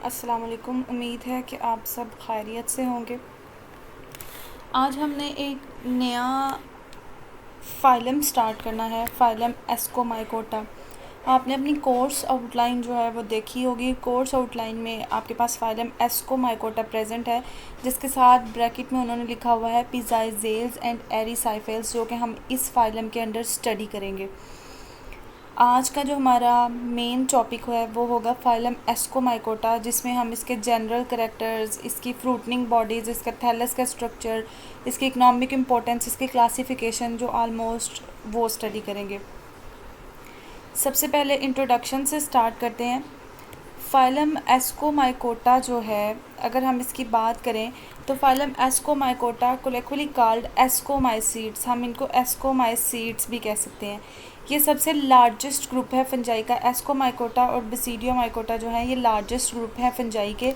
अस्सलाम वालेकुम। उम्मीद है कि आप सब खैरियत से होंगे। आज हमने एक नया फ़ाइलम स्टार्ट करना है, फ़ाइलम एस्कोमाइकोटा। आपने अपनी कोर्स आउटलाइन जो है वो देखी होगी। कोर्स आउटलाइन में आपके पास फ़ाइलम एस्कोमाइकोटा प्रेजेंट है, जिसके साथ ब्रैकेट में उन्होंने लिखा हुआ है पिज़ाइज़ेल्स एंड एरिसाइफेल्स, जो कि हम इस फ़ाइलम के अंडर स्टडी करेंगे। आज का जो हमारा मेन टॉपिक है वो होगा फ़ाइलम एस्कोमाइकोटा, जिसमें हम इसके जनरल करैक्टर्स, इसकी फ्रूटनिंग बॉडीज़, इसका थैलस का स्ट्रक्चर, इसकी इकोनॉमिक इम्पोर्टेंस, इसकी क्लासिफिकेशन जो ऑलमोस्ट वो स्टडी करेंगे। सबसे पहले इंट्रोडक्शन से स्टार्ट करते हैं। फ़ाइलम एस्कोमाइकोटा जो है, अगर हम इसकी बात करें तो फ़ाइलम एस्कोमाइकोटा कोलेक्वली कॉल्ड एस्कोमाइसीड्स, हम इनको एस्कोमाइसीड्स भी कह सकते हैं। ये सबसे लार्जेस्ट ग्रुप है फंजाई का। एस्कोमाइकोटा और बेसिडियोमाइकोटा जो है ये लार्जेस्ट ग्रुप है फंजाई के।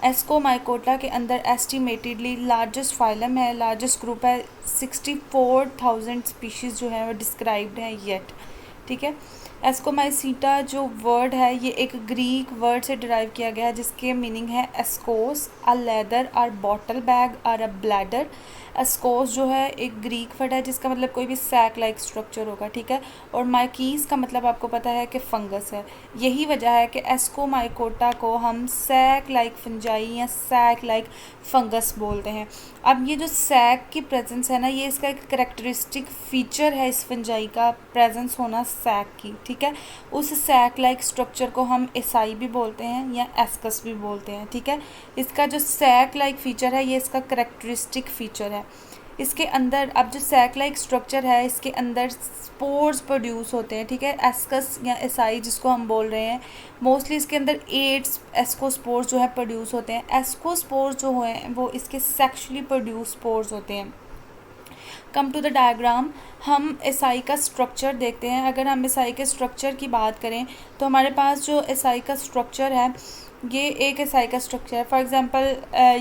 एस्कोमाइकोटा के अंदर एस्टिमेटेडली लार्जेस्ट फ़ाइलम है, लार्जेस्ट ग्रुप है। 64,000 स्पीशीज़ जो है वो डिस्क्राइब्ड हैं येट। ठीक है। एस्कोमाइसीटा जो वर्ड है ये एक ग्रीक वर्ड से डिराइव किया गया है, जिसके मीनिंग है एस्कोस, अ लेदर और बॉटल बैग और अ ब्लैडर। एस्कोस जो है एक ग्रीक वर्ड है जिसका मतलब कोई भी सैक लाइक स्ट्रक्चर होगा। ठीक है। और माइकीस का मतलब आपको पता है कि फंगस है। यही वजह है कि एस्कोमाइकोटा को हम सैक लाइक फंजाई या सैक लाइक फंगस बोलते हैं। अब ये जो सैक की प्रेजेंस है ना, ये इसका एक करेक्टरिस्टिक फ़ीचर है इस फंजाई का, प्रेजेंस होना सैक की। ठीक है। उस सैक लाइक स्ट्रक्चर को हम एसाई भी बोलते हैं या एस्कस भी बोलते हैं। ठीक है। इसका जो सैक लाइक फ़ीचर है ये इसका करेक्टरिस्टिक फ़ीचर है। इसके अंदर अब जो सैक लाइक स्ट्रक्चर है इसके अंदर स्पोर्स प्रोड्यूस होते हैं। ठीक है। एस्कस या एसाई जिसको हम बोल रहे हैं, मोस्टली इसके अंदर 8 एस्कोस्पोर्स जो है प्रोड्यूस होते हैं। एस्कोस्पोर्स जो हैं वो इसके सेक्शुअली प्रोड्यूस स्पोर्स होते हैं। कम टू द डायग्राम, हम एसआई का स्ट्रक्चर देखते हैं। अगर हम एसआई के स्ट्रक्चर की बात करें तो हमारे पास जो एसआई का स्ट्रक्चर है ये एक एसआई का स्ट्रक्चर है। फॉर एग्जांपल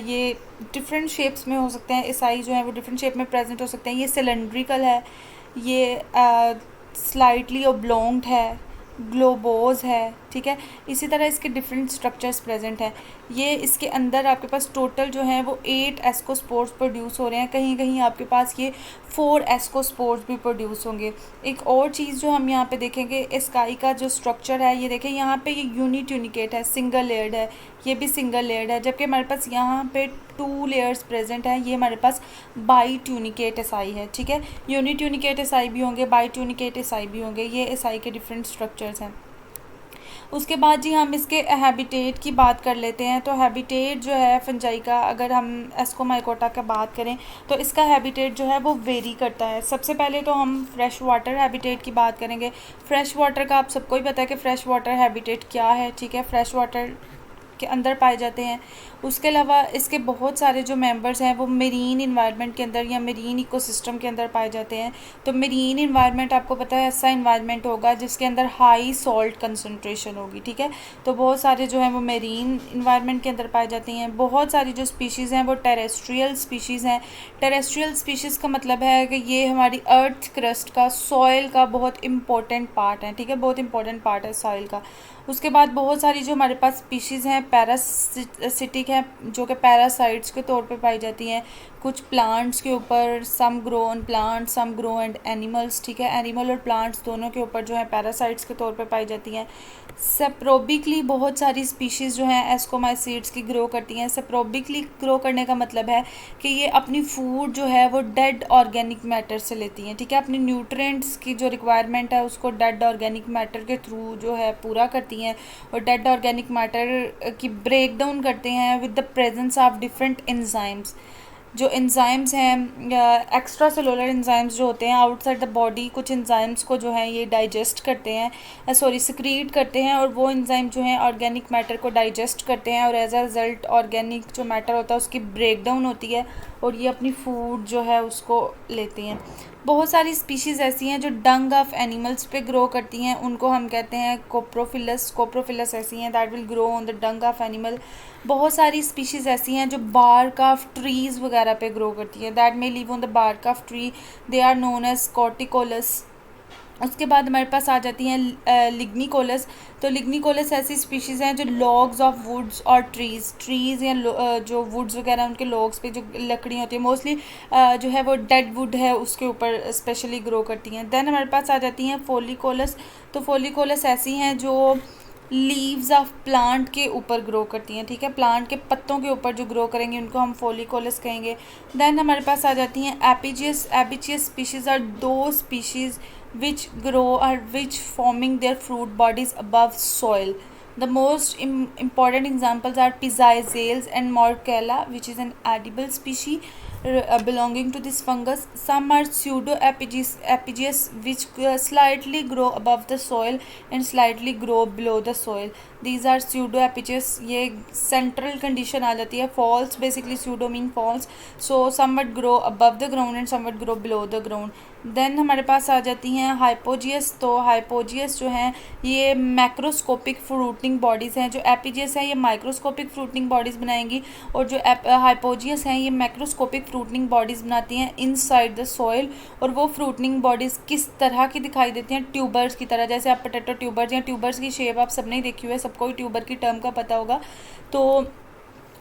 ये डिफरेंट शेप्स में हो सकते हैं। एसआई जो है वो डिफरेंट शेप में प्रेजेंट हो सकते हैं। ये सिलेंड्रिकल है, ये स्लाइटली ओब्लोंग्ड है, ग्लोबोज है। ठीक है। इसी तरह इसके डिफरेंट स्ट्रक्चर्स प्रेजेंट हैं। ये इसके अंदर आपके पास टोटल जो है वो 8 एस्कोस्पोर्स प्रोड्यूस हो रहे हैं। कहीं कहीं आपके पास ये 4 एस्कोस्पोर्स भी प्रोड्यूस होंगे। एक और चीज़ जो हम यहाँ पे देखेंगे, एस्काई का जो स्ट्रक्चर है ये देखें, यहाँ पे ये यूनिट्यूनिकेट है, सिंगल लेयर्ड है, ये भी सिंगल लेयर्ड है। जबकि हमारे पास यहाँ पे 2 लेयर्स प्रेजेंट हैं, ये हमारे पास बाई ट्यूनिकेट एसाई है। ठीक है। यूनिट्यूनिकेट एसाई भी होंगे, बाई ट्यूनिकेट एसाई भी होंगे। ये एसाई के डिफरेंट स्ट्रक्चर्स हैं। उसके बाद जी हम इसके हैबिटेट की बात कर लेते हैं। तो हैबिटेट जो है फंजाई का, अगर हम एस्कोमाइकोटा का बात करें तो इसका हैबिटेट जो है वो वेरी करता है। सबसे पहले तो हम फ्रेश वाटर हैबिटेट की बात करेंगे। फ्रेश वाटर का आप सबको ही पता है कि फ्रेश वाटर हैबिटेट क्या है। ठीक है। फ्रेश वाटर के अंदर पाए जाते हैं। उसके अलावा इसके बहुत सारे जो मेंबर्स हैं वो मेरीन इन्वायरमेंट के अंदर या मेरीन इकोसिस्टम के अंदर पाए जाते हैं। तो मेरीन इन्वायरमेंट आपको पता है ऐसा इन्वायरमेंट होगा जिसके अंदर हाई सॉल्ट कंसनट्रेशन होगी। ठीक है। तो बहुत सारे जो हैं वो मेरीन इन्वायरमेंट के अंदर पाए जाते हैं। बहुत सारी जो स्पीशीज़ हैं वो टेरेस्ट्रियल स्पीशीज़ हैं। टेरेस्ट्रियल स्पीशीज़ का मतलब है कि ये हमारी अर्थ क्रस्ट का, सॉइल का बहुत इंपॉर्टेंट पार्ट है। ठीक है। बहुत इंपॉर्टेंट पार्ट है सॉइल का। उसके बाद बहुत सारी जो हमारे पास स्पीशीज़ हैं पैरासिटिक हैं, जो कि पैरासाइट्स के तौर पे पाई जाती हैं कुछ प्लांट्स के ऊपर। Some grow on plant, some grow and animals. ठीक है। एनिमल और प्लांट्स दोनों के ऊपर जो है पैरासाइट्स के तौर पे पाई जाती हैं। सेप्रोबिकली बहुत सारी स्पीशीज़ जो हैं एस्कोमाइसीड्स की ग्रो करती हैं। सेप्रोबिकली ग्रो करने का मतलब है कि ये अपनी फूड जो है वो डेड ऑर्गेनिक मैटर से लेती हैं। ठीक है। अपनी न्यूट्रिएंट्स की जो रिक्वायरमेंट है उसको डेड ऑर्गेनिक मैटर के थ्रू जो है पूरा करती हैं, और डेड ऑर्गेनिक मैटर की ब्रेक डाउन करते हैं with the presence of different enzymes. जो एंजाइम्स हैं, एक्स्ट्रा सेलुलर एंजाइम्स जो होते हैं आउटसाइड द बॉडी, कुछ एंजाइम्स को जो है ये डाइजेस्ट करते हैं, सिक्रीट करते हैं, और वो एंजाइम जो हैं ऑर्गेनिक मैटर को डाइजेस्ट करते हैं, और एज अ रिज़ल्ट ऑर्गेनिक जो मैटर होता है उसकी ब्रेक डाउन होती है और ये अपनी फूड जो है उसको लेती हैं। बहुत सारी स्पीशीज़ ऐसी हैं जो डंग ऑफ एनिमल्स पे ग्रो करती हैं, उनको हम कहते हैं कोप्रोफिलस। कोप्रोफिलस ऐसी हैं that will grow on the Dang of animal. बहुत सारी स्पीशीज़ ऐसी हैं जो बार्क ऑफ ट्रीज़ वगैरह पे ग्रो करती हैं, that may live on the bark of tree, they are known as corticolous. उसके बाद हमारे पास आ जाती हैं लिग्निकोलस। तो लिग्निकोलस ऐसी स्पीशीज़ हैं जो लॉग्स ऑफ वुड्स और ट्रीज़ या जो वुड्स वगैरह उनके लॉग्स पे जो लकड़ियाँ होती हैं मोस्टली जो है वो डेड वुड है उसके ऊपर स्पेशली ग्रो करती हैं। देन हमारे पास आ जाती हैं फोलिकोलस। तो फोलिकोलस ऐसी हैं जो लीव्स ऑफ प्लांट के ऊपर ग्रो करती हैं, ठीक है, प्लांट के पत्तों के ऊपर जो ग्रो करेंगे उनको हम फोलिकोलस कहेंगे। देन हमारे पास आ जाती हैं एपिजियस। एपिजियस स्पीशीज़ आर दो species which grow or which forming their fruit bodies above soil. The most important examples are Pizzaizales and Morcella, which is an edible species belonging to this fungus. Some are pseudo-epigeous which slightly grow above the soil and slightly grow below the soil. These are pseudo-epigeous. ये central condition आ जाती है. False, basically pseudo mean false. So some would grow above the ground and some would grow below the ground. Then हमारे पास आ जाती हैं हाइपोजियस। तो हाइपोजियस जो हैं ये मैक्रोस्कोपिक फ्रूटिंग बॉडीज़ हैं। जो एपिजियस हैं ये माइक्रोस्कोपिक फ्रूटिंग बॉडीज़ बनाएंगी और जो हाइपोजियस हैं ये मैक्रोस्कोपिक फ्रूटिंग बॉडीज़ बनाती हैं इनसाइड द सॉइल। और वो फ्रूटिंग बॉडीज़ किस तरह की दिखाई देती हैं? ट्यूबर्स की तरह। जैसे आप पोटैटो ट्यूबर्स या ट्यूबर्स की शेप आप सबने ही देखी हुई है, सबको ही ट्यूबर की टर्म का पता होगा। तो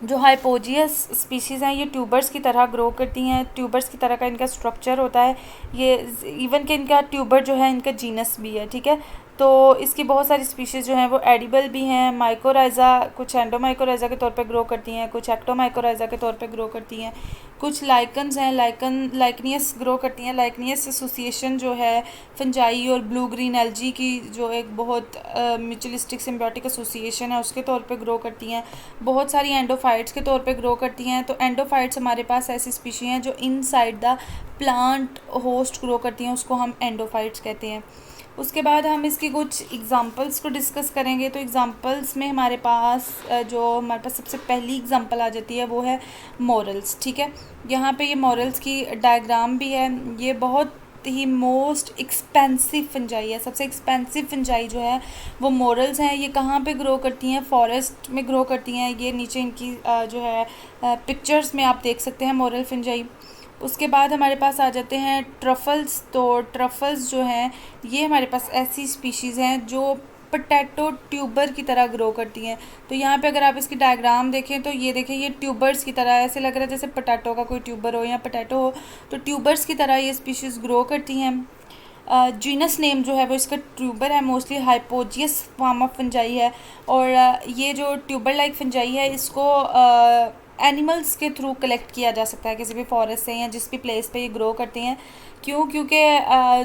जो हाइपोजियस स्पीशीज़ हैं ये ट्यूबर्स की तरह ग्रो करती हैं, ट्यूबर्स की तरह का इनका स्ट्रक्चर होता है। ये इवन कि इनका ट्यूबर जो है इनका जीनस भी है, ठीक है। तो इसकी बहुत सारी स्पीशीज़ जो हैं वो एडिबल भी हैं। माइकोराइज़ा कुछ एंडोमाइकोराइज़ा के तौर पे ग्रो करती हैं, कुछ एक्टोमाइकोराइज़ा के तौर पे ग्रो करती हैं। कुछ लाइकन्स हैं, लाइकनियस ग्रो करती हैं। लाइकनियस एसोसिएशन जो है फंजाई और ब्लू ग्रीन एल्जी की जो एक बहुत म्यूचुअलिस्टिक सिम्बियोटिक एसोसिएशन है उसके तौर पे ग्रो करती हैं। बहुत सारी एंडोफाइट्स के तौर पे ग्रो करती हैं। तो एंडोफाइट्स हमारे पास ऐसी स्पीशी हैं जो inside the plant host grow करती हैं, उसको हम एंडोफाइट्स कहते हैं। उसके बाद हम इसकी कुछ एग्जांपल्स को डिस्कस करेंगे। तो एग्जांपल्स में हमारे पास सबसे पहली एग्जांपल आ जाती है वो है मोरल्स, ठीक है। यहाँ पे ये मोरल्स की डायग्राम भी है। ये बहुत ही मोस्ट एक्सपेंसिव फंजाई है। सबसे एक्सपेंसिव फंजाई जो है वो मोरल्स हैं। ये कहाँ पे ग्रो करती हैं? फॉरेस्ट में ग्रो करती हैं। ये नीचे इनकी जो है पिक्चर्स में आप देख सकते हैं मोरल फंजाई। उसके बाद हमारे पास आ जाते हैं ट्रफल्स। तो ट्रफल्स जो हैं ये हमारे पास ऐसी स्पीशीज़ हैं जो पोटैटो ट्यूबर की तरह ग्रो करती हैं। तो यहाँ पे अगर आप इसकी डायग्राम देखें तो ये देखें ये ट्यूबर्स की तरह ऐसे लग रहा है जैसे पोटैटो का कोई ट्यूबर हो या पोटैटो हो। तो ट्यूबर्स की तरह ये स्पीशीज़ ग्रो करती हैं। जीनस नेम जो है वो इसका ट्यूबर है, मोस्टली हाइपोजियस फॉर्म ऑफ फंजाई है। और ये जो ट्यूबर लाइक फंजाई है इसको एनिमल्स के थ्रू कलेक्ट किया जा सकता है किसी भी फॉरेस्ट से या जिस भी प्लेस पे ये ग्रो करते हैं। क्यों? क्योंकि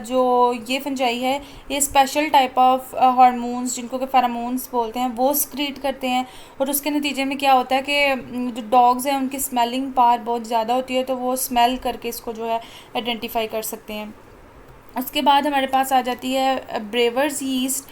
जो ये फंजाई है ये स्पेशल टाइप ऑफ हार्मोन्स जिनको कि फेरोमोन्स बोलते हैं वो स्क्रीट करते हैं। और उसके नतीजे में क्या होता है कि जो डॉग्स हैं उनकी स्मेलिंग पावर बहुत ज़्यादा होती है, तो वो स्मेल करके इसको जो है आइडेंटिफाई कर सकते हैं। उसके बाद हमारे पास आ जाती है ब्रेवर्स यीस्ट।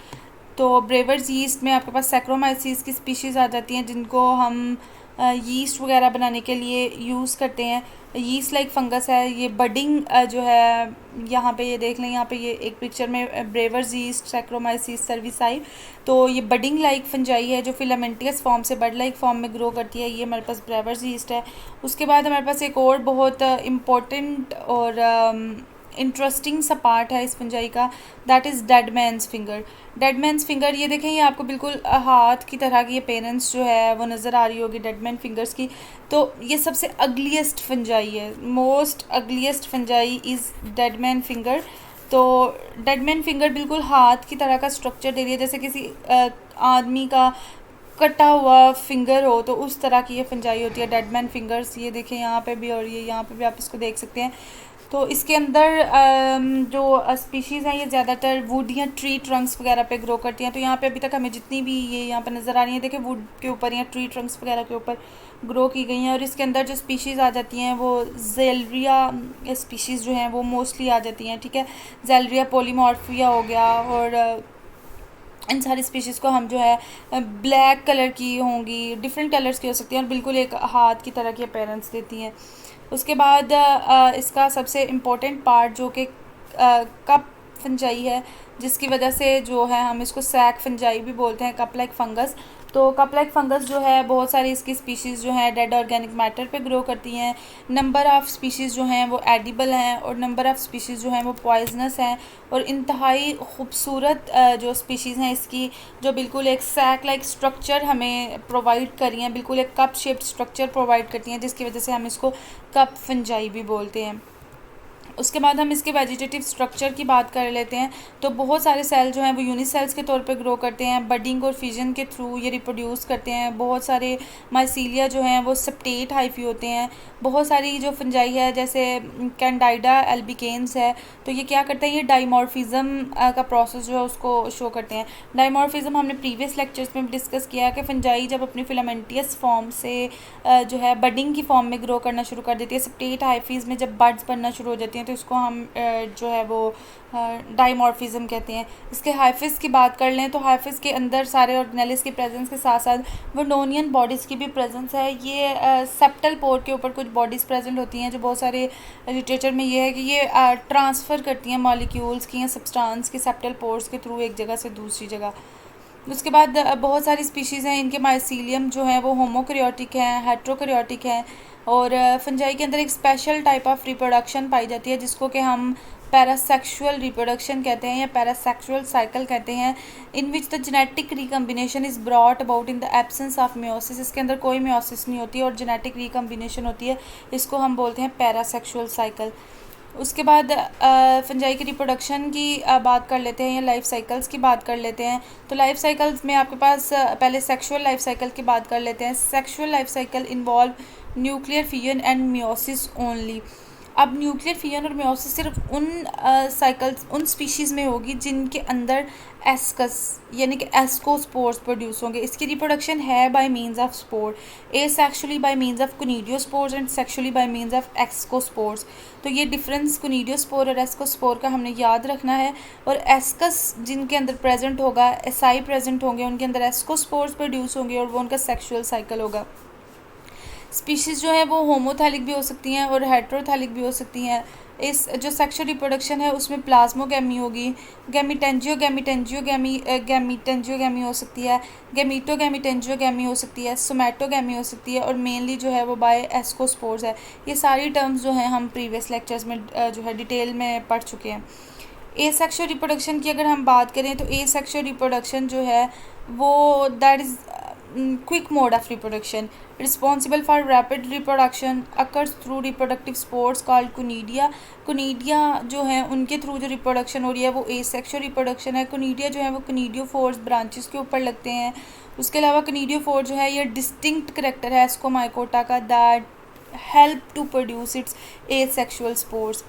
तो ब्रेवर्स यीस्ट में आपके पास सैक्रोमाइसीस की स्पीशीज़ आ जाती हैं जिनको हम यीस्ट वगैरह बनाने के लिए यूज़ करते हैं। यीस्ट लाइक फंगस है। ये बडिंग जो है यहाँ पे ये देख लें, यहाँ पे ये एक पिक्चर में ब्रेवर्स यीस्ट सैक्रोमाइसीस सर्विसाई। तो ये बडिंग लाइक फंजाई है जो फिलामेंटियस फॉर्म से बड लाइक फॉर्म में ग्रो करती है। ये हमारे पास ब्रेवर्स यीस्ट है। उसके बाद हमारे पास एक और बहुत इम्पोर्टेंट और इंटरेस्टिंग सा पार्ट है इस फंजाई का, that is dead man's finger. Dead man's finger ये देखें, ये आपको बिल्कुल हाथ की तरह की अपेरेंस जो है वो नज़र आ रही होगी डेड मैन फिंगर्स की। तो ये सबसे अगलीस्ट फंजाई है, most ugliest fungi is dead man finger. तो डेड मैन फिंगर बिल्कुल हाथ की तरह का स्ट्रक्चर दे रही है, जैसे किसी आदमी का कटा हुआ फिंगर हो तो उस तरह की ये फंजाई होती है डेड मैन फिंगर्स। ये देखें यहाँ पे भी और ये यहाँ पे भी आप इसको देख सकते हैं। तो इसके अंदर जो स्पीशीज़ हैं ये ज़्यादातर वुड या ट्री ट्रंक्स वगैरह पे ग्रो करती हैं। तो यहाँ पे अभी तक हमें जितनी भी ये यहाँ पे नज़र आ रही हैं देखें वुड के ऊपर या ट्री ट्रंक्स वगैरह के ऊपर ग्रो की गई हैं। और इसके अंदर जो स्पीशीज़ आ जाती हैं वो जेलरिया स्पीशीज़ जो हैं वो मोस्टली आ जाती हैं, ठीक है। जेलरिया पोलीमॉर्फिया हो गया और इन सारी स्पीशीज़ को हम जो है ब्लैक कलर की होंगी, डिफरेंट कलर्स की हो सकती हैं और बिल्कुल एक हाथ की तरह की अपीयरेंस देती हैं। उसके बाद इसका सबसे इम्पोर्टेंट पार्ट जो कि कप फंजाई है, जिसकी वजह से जो है हम इसको सैक फंजाई भी बोलते हैं, कप लाइक फंगस। तो कप लाइक फंगस जो है बहुत सारी इसकी स्पीशीज़ जो हैं डेड ऑर्गेनिक मैटर पे ग्रो करती हैं। नंबर ऑफ़ स्पीशीज़ जो हैं वो एडिबल हैं और नंबर ऑफ़ स्पीशीज़ जो हैं वो पॉइजनस हैं। और इंतहाई खूबसूरत जो स्पीशीज़ हैं इसकी, जो बिल्कुल एक सैक लाइक स्ट्रक्चर हमें प्रोवाइड कर रही हैं, बिल्कुल एक कप शेप्ड स्ट्रक्चर प्रोवाइड करती हैं, जिसकी वजह से हम इसको कप फंजाई भी बोलते हैं। उसके बाद हम इसके वेजिटेटिव स्ट्रक्चर की बात कर लेते हैं। तो बहुत सारे सेल जो हैं वो यूनिसेल्स के तौर पे ग्रो करते हैं, बडिंग और फिजन के थ्रू ये रिप्रोड्यूस करते हैं। बहुत सारे माइसीलिया जो हैं वो सेप्टेट हाइफी होते हैं। बहुत सारी जो फंजाई है जैसे कैंडाइडा एल्बिकेन्स है, तो ये क्या करते हैं, ये डाइमॉर्फिज्म का प्रोसेस जो है उसको शो करते हैं। डाइमॉर्फिज्म हमने प्रीवियस लेक्चर्स में डिस्कस किया कि फंजाई जब अपनी फिलामेंटियस फॉर्म से जो है बडिंग की फॉर्म में ग्रो करना शुरू कर देती है, सेप्टेट हाइफीज़ में जब बड्स बनना शुरू हो जाती हैं तो इसको हम जो है वो डाइमॉर्फिज्म कहते हैं। इसके हाइफिस की बात कर लें तो हाइफिस के अंदर सारे ऑर्गेनेलिस की प्रेजेंस के साथ साथ वर्नोनियन बॉडीज़ की भी प्रेजेंस है। ये सेप्टल पोर के ऊपर कुछ बॉडीज़ प्रेजेंट होती हैं जो बहुत सारे लिटरेचर में ये है कि ये ट्रांसफ़र करती हैं मॉलिक्यूल्स की या सब्सटेंस की सेप्टल पोर्स के थ्रू एक जगह से दूसरी जगह। उसके बाद बहुत सारी स्पीशीज़ हैं, इनके माइसीलियम जो है वो होमोकैरियोटिक हैं, हेट्रोकैरियोटिक हैं। और फंजाई के अंदर एक स्पेशल टाइप ऑफ रिप्रोडक्शन पाई जाती है जिसको कि हम पैरासेक्सुअल रिप्रोडक्शन कहते हैं या पैरासेक्सुअल साइकिल कहते हैं, in which the genetic recombination is brought about in the absence of meiosis. इसके अंदर कोई मियोसिस नहीं होती और जेनेटिक रिकम्बिनेशन होती है, इसको हम बोलते हैं पैरासेक्सुअल साइकिल। उसके बाद फंजाई की रिप्रोडक्शन की बात कर लेते हैं या लाइफ साइकिल्स की बात कर लेते हैं। तो लाइफ साइकिल्स में आपके पास पहले सेक्सुअल लाइफ साइकिल की बात कर लेते हैं। Sexual life cycle involve nuclear fission and meiosis only. अब न्यूक्लियर फिजन और मियोसिस सिर्फ उन साइकिल्स उन स्पीशीज़ में होगी जिनके अंदर एस्कस यानी कि एस्कोस्पोर्स प्रोड्यूस होंगे। इसकी रिप्रोडक्शन है by means of spore, asexually by means of conidiospores and sexually by means of ascospores. तो ये डिफरेंस कोनिडियोस्पोर और एस्कोस्पोर का हमने याद रखना है। और एस्कस जिनके अंदर प्रेजेंट होगा, एसाई प्रेजेंट होंगे, उनके अंदर एस्कोस्पोर्स प्रोड्यूस होंगे और वो उनका सेक्शुअल साइकिल होगा। स्पीशीज़ जो है वो होमोथैलिक भी हो सकती हैं और हेट्रोथैलिक भी हो सकती हैं। इस जो सेक्शुअल रिप्रोडक्शन है उसमें प्लाज्मोगैमी होगी, गैमीटेंजियोगैमी हो सकती है, गैमीटोगैमीटेंजियोगैमी हो सकती है, सोमैटोगैमी हो सकती है और मेनली जो है वो बाय एस्कोस्पोर्स है। ये सारी टर्म्स जो हैं हम प्रीवियस लेक्चर्स में जो है डिटेल में पढ़ चुके हैं। एसेक्सुअल रिप्रोडक्शन की अगर हम बात करें तो एसेक्सुअल रिप्रोडक्शन जो है वो that is quick mode of reproduction responsible for rapid reproduction occurs through reproductive spores called conidia. Conidia जो हैं उनके थ्रू जो रिप्रोडक्शन हो रही है वो एसेक्सुअल रिप्रोडक्शन है। कोनिडिया जो है वो कोनिडियोफोर्स ब्रांचेस के ऊपर लगते हैं। उसके अलावा कोनिडियोफोर जो है ये डिस्टिंक्ट करेक्टर है एस्कोमाइकोटा का that help to produce its asexual spores.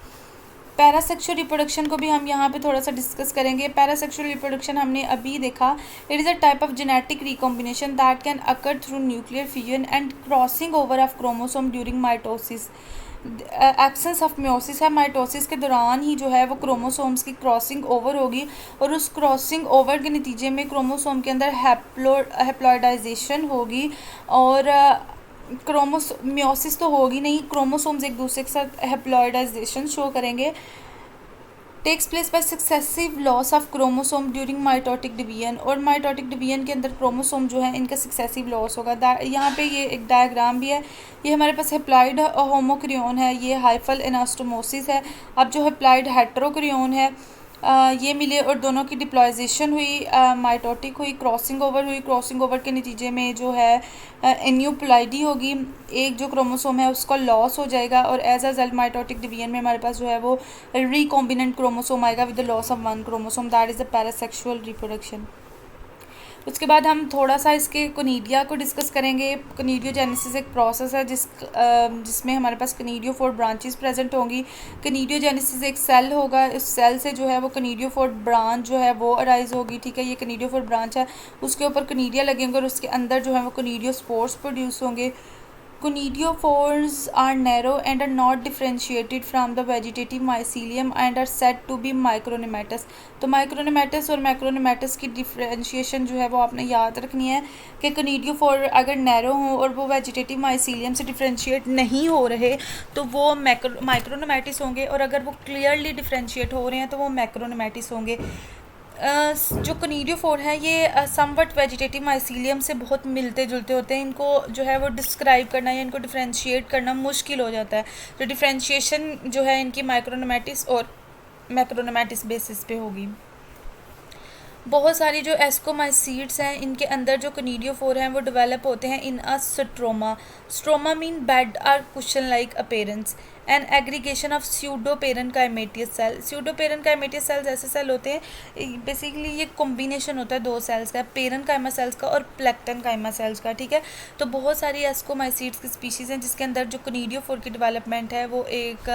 Parasexual reproduction को भी हम यहाँ पे थोड़ा सा डिस्कस करेंगे। पैरासेक्सुअल रिप्रोडक्शन हमने अभी देखा, it is a type of genetic recombination that can occur through nuclear fission and crossing over of chromosome during mitosis. Absence of meiosis है, माइटोसिस के दौरान ही जो है वो क्रोमोसोम्स की क्रॉसिंग ओवर होगी और उस क्रॉसिंग ओवर के नतीजे में क्रोमोसोम के अंदर हैप्लॉइडाइजेशन होगी और मियोसिस तो होगी नहीं, क्रोमोसोम्स एक दूसरे के साथ हैप्लॉइडाइजेशन शो करेंगे। Takes place by successive loss of chromosome during mitotic division. और माइटोटिक डिवीजन के अंदर क्रोमोसोम जो है इनका सक्सेसिव लॉस होगा। यहाँ पे ये एक डायग्राम भी है, ये हमारे पास हैप्लॉइड होमोक्रियोन है, ये हाइफल एनास्टोमोसिस है। अब जो हैप्लॉइड हेट्रोक्रियोन है ये मिले और दोनों की डिप्लॉइजेशन हुई, माइटोटिक हुई, क्रॉसिंग ओवर हुई। क्रॉसिंग ओवर के नतीजे में जो है एन्यूप्लाइडी होगी, एक जो क्रोमोसोम है उसका लॉस हो जाएगा और as a result mitotic division में हमारे पास जो है वो रिकॉम्बिनेंट क्रोमोसोम आएगा with the loss of one chromosome, that is the parasexual reproduction. उसके बाद हम थोड़ा सा इसके कोनिडिया को डिस्कस करेंगे। कोनिडियोजेनेसिस एक प्रोसेस है जिसमें हमारे पास कोनिडियोफोर ब्रांचेस प्रेजेंट होंगी। कोनिडियोजेनेसिस एक सेल होगा, इस सेल से जो है वो कोनिडियोफोर ब्रांच जो है वो अराइज होगी, ठीक है। ये कोनिडियोफोर ब्रांच है, उसके ऊपर कोनिडिया लगेंगे और उसके अंदर जो है वो कोनिडियोस्पोर्स प्रोड्यूस होंगे। Conidiophores are narrow and are not differentiated from the vegetative mycelium and are said to be micronematous। तो माइक्रोनेमेटस और मैक्रोनेमेटस की डिफ्रेंशिएशन जो है वो आपने याद रखनी है कि कोनिडियोफोर अगर नैरो हो और वो वेजिटेटिव माइसीलियम से डिफ्रेंशिएट नहीं हो रहे तो वो माइक्रोनेमेटिस होंगे और अगर वो क्लियरली डिफ्रेंशिएट हो रहे हैं तो वो मैक्रोनेमेटिस होंगे। जो कनीडियोफोर है ये समवट वेजिटेटिव माइसीलियम से बहुत मिलते जुलते होते हैं। इनको जो है वो डिस्क्राइब करना या इनको डिफ्रेंशिएट करना मुश्किल हो जाता है। तो डिफ्रेंशिएशन जो है इनकी माइक्रोनोमेटिस और मैक्रोनोमेटिस बेसिस पे होगी। बहुत सारी जो एस्कोमाइसीड्स हैं इनके अंदर जो कनीडियोफोर हैं वो डेवलप होते हैं in a stroma. Stroma mean bed or cushion like appearance and aggregation of pseudoparenchymatous cell. Pseudoparenchymatous cells ऐसे सेल होते हैं, बेसिकली ये कॉम्बिनेशन होता है दो सेल्स का, पेरेनकाइमा सेल्स का और प्लेक्टनकाइमा सेल्स का, ठीक है। तो बहुत सारी एस्कोमाइसीड्स की स्पीशीज़ हैं जिसके अंदर जो कनीडियोफोर की डेवलपमेंट है वो एक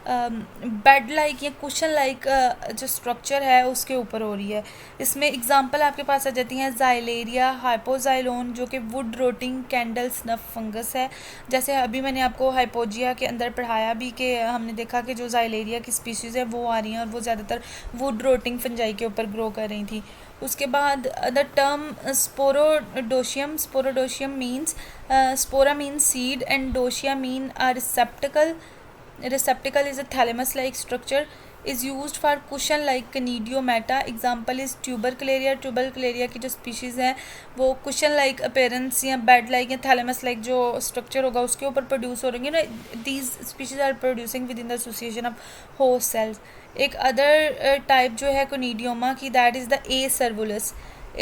बेड लाइक या कुशन लाइक जो स्ट्रक्चर है उसके ऊपर हो रही है। इसमें एग्जांपल आपके पास आ जाती हैं ज़ाइलेरिया, हाइपोजाइलोन जो कि वुड रोटिंग कैंडल स्नफ फंगस है। जैसे अभी मैंने आपको हाइपोजिया के अंदर पढ़ाया भी कि हमने देखा कि जो ज़ाइलेरिया की स्पीशीज़ है वो आ रही हैं और वो ज़्यादातर वुड रोटिंग फंजाई के ऊपर ग्रो कर रही थी। उसके बाद the term sporodochium, sporodochium means spora means seed and dochia mean a receptacle. Receptacle is a thalamus-like structure is used for cushion-like conidiomata. Example is tubercularia. Tubercularia की जो species है वो cushion-like appearance या bed-like या thalamus-like जो structure होगा उसके ऊपर produce हो रही है ना। These species are producing within the association of host cells. एक other type जो है conidioma की, that is the acervulus.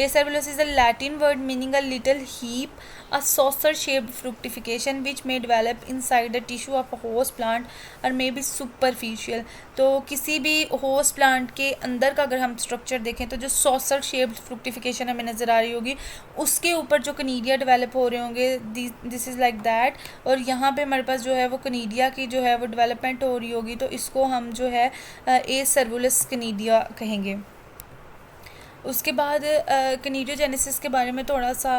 Acervulus is a Latin word meaning a little heap, a saucer-shaped fructification which may develop inside the tissue of a host plant or may be superficial. तो किसी भी host plant के अंदर का अगर हम structure देखें तो जो saucer-shaped fructification हमें नज़र आ रही होगी उसके ऊपर जो कनीडिया डेवलप हो रहे होंगे, दिस इज़ लाइक दैट। और यहाँ पे हमारे पास जो है वो कनीडिया की जो है वो डेवलपमेंट हो रही होगी, तो इसको हम जो है एसर्वुलस कनीडिया कहेंगे। उसके बाद कनीडियोजेनेसिस के बारे में थोड़ा सा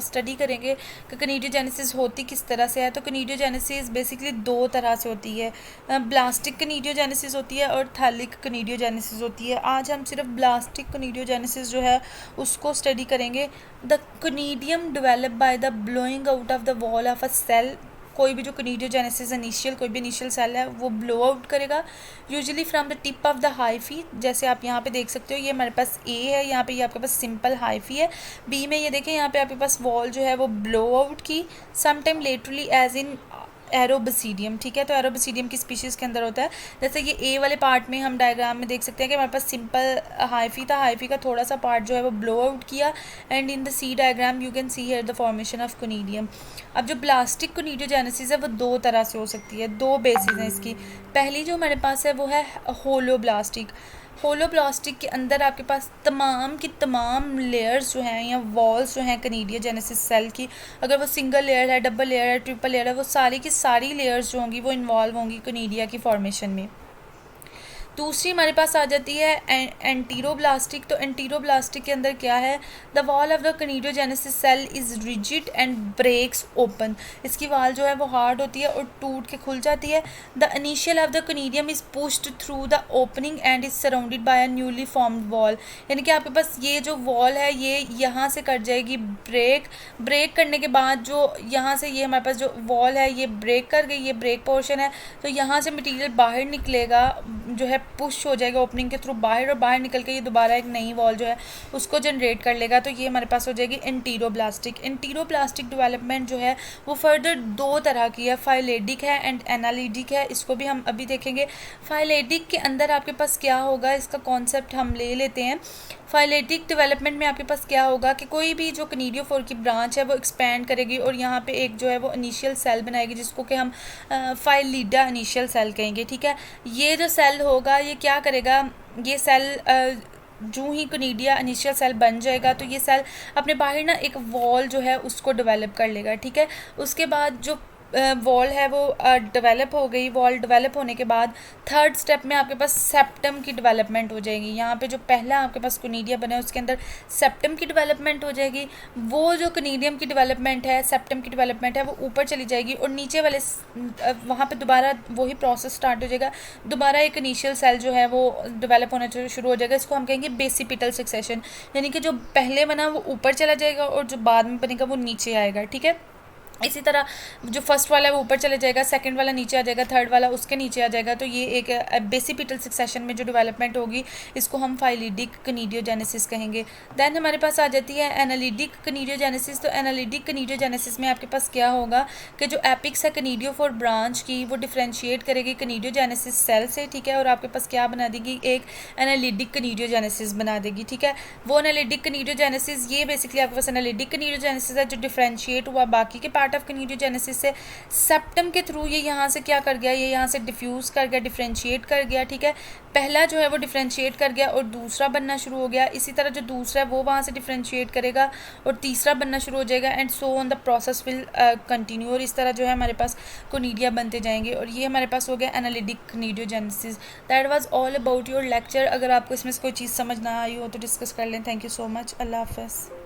स्टडी करेंगे कि कनीडियोजेनेसिस होती किस तरह से है। तो कनीडियोजेनेसिस बेसिकली दो तरह से होती है, ब्लास्टिक कनीडियोजेनेसिस होती है और थैलिक कनीडियोजेनेसिस होती है। आज हम सिर्फ ब्लास्टिक कनीडियोजेनेसिस जो है उसको स्टडी करेंगे। The conidium develop by the blowing out of the wall of a cell. कोई भी जो कनीडियोजेनेसिस इनिशियल कोई भी इनिशियल सेल है वो ब्लो आउट करेगा usually from the tip of the hyphae. जैसे आप यहाँ पे देख सकते हो ये हमारे पास ए है, यहाँ पे ये आपके पास सिंपल हाइफी है। बी में ये देखें यहाँ पे आपके पास वॉल जो है वो ब्लो आउट की समटाइम लेटरली एज इन एरोबसिडियम, ठीक है। तो एरोबसिडियम की स्पीशीज़ के अंदर होता है। जैसे ये ए वाले पार्ट में हम डायग्राम में देख सकते हैं कि हमारे पास सिंपल हाइफी था, हाइफी का थोड़ा सा पार्ट जो है वो ब्लो आउट किया and in the C diagram you can see here the formation of conidium. अब जो प्लास्टिक कोनीडियोजेनेसिस है वो दो तरह से हो सकती है, दो बेसिस हैं इसकी। पहली जो हमारे पास है वो है होलोब्लास्टिक। होलोब्लास्टिक के अंदर आपके पास तमाम की तमाम लेयर्स जो हैं या वॉल्स जो हैं कनीडियोजेनेसिस सेल की, अगर वो सिंगल लेयर है, डबल लेयर है, ट्रिपल लेयर है, वो सारी की सारी लेयर्स जो होंगी वो इन्वॉल्व होंगी कनीडिया की फॉर्मेशन में। दूसरी हमारे पास आ जाती है एंटीरोब्लास्टिक। तो एंटीरोब्लास्टिक के अंदर क्या है, the wall of the conidiogenesis cell is rigid and breaks open. इसकी वॉल जो है वो हार्ड होती है और टूट के खुल जाती है। The initial of the conidium is pushed through the opening and is surrounded by a newly formed wall. यानी कि आपके पास ये जो वॉल है ये यहाँ से कट जाएगी, ब्रेक करने के बाद जो यहाँ से ये हमारे पास जो वॉल है ये ब्रेक कर गई, ये ब्रेक पोर्शन है, तो यहाँ से मटीरियल बाहर निकलेगा जो है पुश हो जाएगा ओपनिंग के थ्रू बाहर, और बाहर निकल के ये दोबारा एक नई वॉल जो है उसको जनरेट कर लेगा। तो ये हमारे पास हो जाएगी एंटीरोब्लास्टिक। एंटीरोब्लास्टिक डेवलपमेंट जो है वो फर्दर दो तरह की है, फाइलेडिक है एंड एनालिडिक है। इसको भी हम अभी देखेंगे। फाइलेडिक के अंदर आपके पास क्या होगा, इसका कॉन्सेप्ट हम ले लेते हैं। फाइलेटिक डेवलपमेंट में आपके पास क्या होगा कि कोई भी जो कनीडियोफोर की ब्रांच है वो एक्सपैंड करेगी और यहाँ पे एक जो है वो इनिशियल सेल बनाएगी जिसको कि हम फाइलिडा इनिशियल सेल कहेंगे, ठीक है। ये जो सेल होगा ये क्या करेगा, ये सेल जो ही कनीडिया इनिशियल सेल बन जाएगा तो ये सेल अपने बाहर ना एक वॉल जो है उसको डेवलप कर लेगा, ठीक है। उसके बाद जो वॉल है वो डेवलप हो गई। वॉल डेवलप होने के बाद थर्ड स्टेप में आपके पास सेप्टम की डेवलपमेंट हो जाएगी। यहाँ पे जो पहला आपके पास कनीडिया बना है उसके अंदर सेप्टम की डेवलपमेंट हो जाएगी। वो जो कनीडियम की डेवलपमेंट है, सेप्टम की डेवलपमेंट है, वो ऊपर चली जाएगी और नीचे वाले वहाँ पे दोबारा वही प्रोसेस स्टार्ट हो जाएगा। दोबारा एक इनिशियल सेल जो है वो डेवलप होना शुरू हो जाएगा। इसको हम कहेंगे बेसिपिटल सक्सेशन, यानी कि जो पहले बना वो ऊपर चला जाएगा और जो बाद में बनेगा वो नीचे आएगा, ठीक है। इसी तरह जो फर्स्ट वाला है वो ऊपर चले जाएगा, सेकंड वाला नीचे आ जाएगा, थर्ड वाला उसके नीचे आ जाएगा। तो ये एक बेसिपिटल सक्सेशन में जो डेवलपमेंट होगी इसको हम फाइलिडिक कनीडियोजेनेसिस कहेंगे। दैन हमारे पास आ जाती है एनालिटिक कनीडियोजेनेसिस। तो एनालिटिक कनीडियोजेनेसिस में आपके पास क्या होगा कि जो एपिक्स है कनीडियोफोर ब्रांच की वो डिफ्रेंशिएट करेगी कनीडियोजेनेसिस सेल से, ठीक है, और आपके पास क्या बना देगी, एक एनालिटिक कनीडियोजेनेसिस बना देगी, ठीक है। वो एनालिटिक कनीडियोजेनेसिस, ये बेसिकली आपके पास एनालिटिक कनीडियोजेनेसिस है जो डिफ्रेंशिएट हुआ बाकी के पार्ट ऑफ कनीडियोजेनेसिस से। सेप्टम के थ्रू ये यहाँ से क्या कर गया, ये यहाँ से डिफ्यूज़ कर गया, डिफ्रेंशिएट कर गया, ठीक है। पहला जो है वो डिफ्रेंशिएट कर गया और दूसरा बनना शुरू हो गया। इसी तरह जो दूसरा है वो वहाँ से डिफ्रेंशिएट करेगा और तीसरा बनना शुरू हो जाएगा, and so on the process will continue. और इस तरह जो है हमारे पास कोनिडिया बनते जाएंगे। और ये हमारे पास हो गया analytic conidiogenesis. That was all about your lecture. अगर आपको इसमें से कोई चीज़ समझ ना आई हो तो डिस्कस कर लें। Thank you so much. अल्लाह हाफ़िज़।